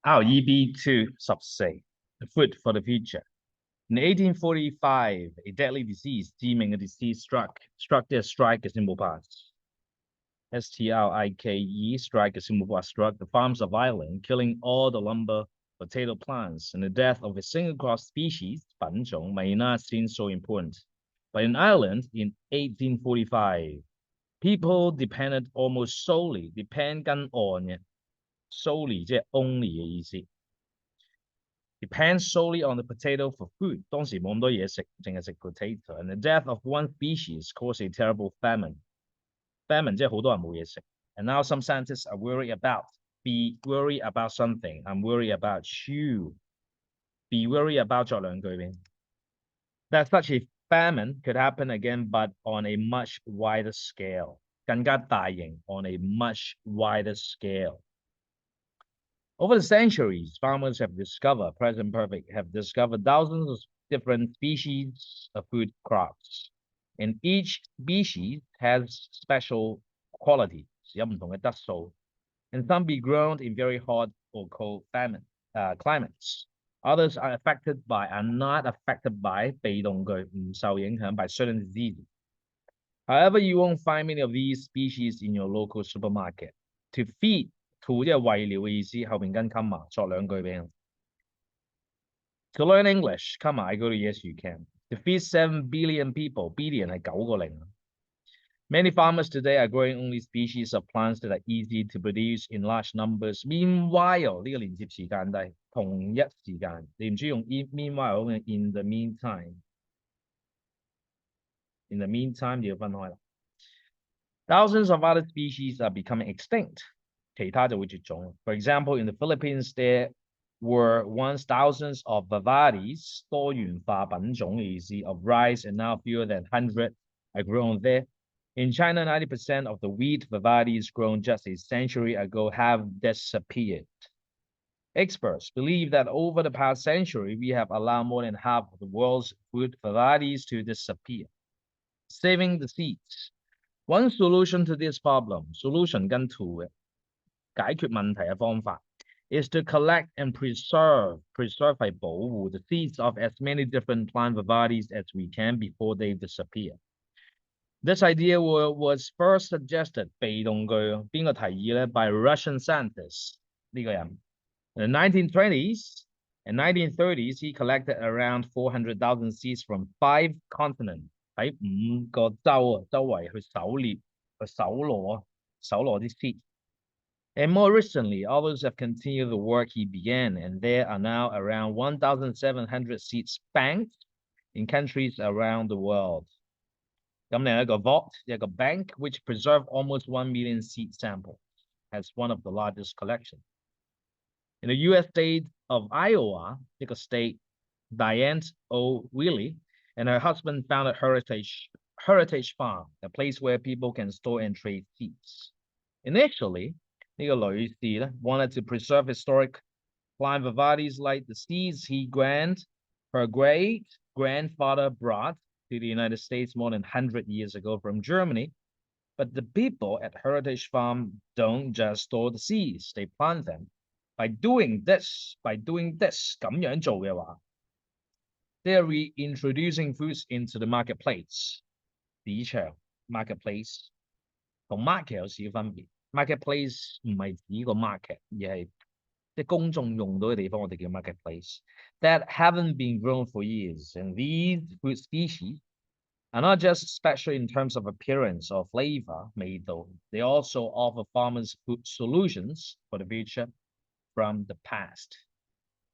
EB2 14, the food for the future. In 1845, a deadly disease, 致命嘅 disease struck 即係 strike 嘅先冇 pass。STRIKE, strike 嘅先冇 pass, struck the farms of Ireland, killing all the lumber potato plants, and the death of a single crop species, 品種 may not seem so important. But in Ireland, in 1845, people depended almost solely, depend 跟 on 嘅 solely 即係 only 嘅意思。Depend solely on the potato for food. 當時冇咁多嘢食，淨係食 potato. And the death of one species caused a terrible famine. Famine 即係好多人冇嘢食。And now some scientists are worried about something. I'm worried about you. Be worried about 作兩句先。That such a famine could happen again, but on a much wider scale. 更加大型 on a much wider scale. Over the centuries, farmers have discovered thousands of different species of food crops. And each species has special qualities, 有唔同嘅質素. And some be grown in very hot or cold climates. Others are not affected by 被動句，唔受影響 by certain diseases. However, you won't find many of these species in your local supermarket. To feed to 即係餵料嘅意思，後邊跟 comma 作兩句俾我。To learn English, comma, I go to yes you can. To feed 7 billion people, billion 係9個零。Many farmers today are growing only species of plants that are easy to produce in large numbers. Meanwhile, 呢個連接時間低，同一時間，你唔需要用 meanwhile， in the meantime。In the meantime 就要分開啦。Thousands of other species are becoming extinct. 其他就會絕種。For example, in the Philippines, there were once thousands of varieties, 多元化品種嘅意思 of rice, and now fewer than 100 are grown there. In China, 90% of the wheat varieties grown just a century ago have disappeared. Experts believe that over the past century, we have allowed more than half of the world's food varieties to disappear. Saving the seeds. One solution to this problem, solution 跟 to 嘅解決問題嘅方法 is to collect and preserve 係保護 the seeds of as many different plant varieties as we can before they disappear. This idea was first suggested 被動句邊個提議咧 by Russian scientists 呢個人 In the 1920s and 1930s, he collected around 400,000 seeds from 5 continents 喺5個州周圍去狩獵去搜羅啲 seeds. And more recently, others have continued the work he began, and there are now around 1,700 seeds banks in countries around the world. 咁另一個 vault, 一個 bank, which preserve almost 1 million seed samples, has one of the largest collections. In the U.S. state of Iowa, 一個 state, Diane O. Willey and her husband founded Heritage Farm, a place where people can store and trade seeds. Initially, 呢個女士咧 wanted to preserve historic plant varieties like the seeds her great-grandfather brought to the United States more than 100 years ago from Germany. But the people at Heritage Farm don't just store the seeds, they plant them. By doing this 咁樣做嘅話 they're reintroducing foods into the marketplace. 市場 marketplace 同 market 有少少分別。Marketplace 唔係指個 market， 而係即係公眾用到嘅地方，我哋叫 marketplace. That haven't been grown for years, and these food species are not just special in terms of appearance or flavor, 味道. They also offer farmers food solutions for the future from the past.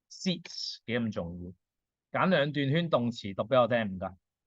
Seeds 幾咁重要？揀兩段圈動詞讀俾我聽唔該。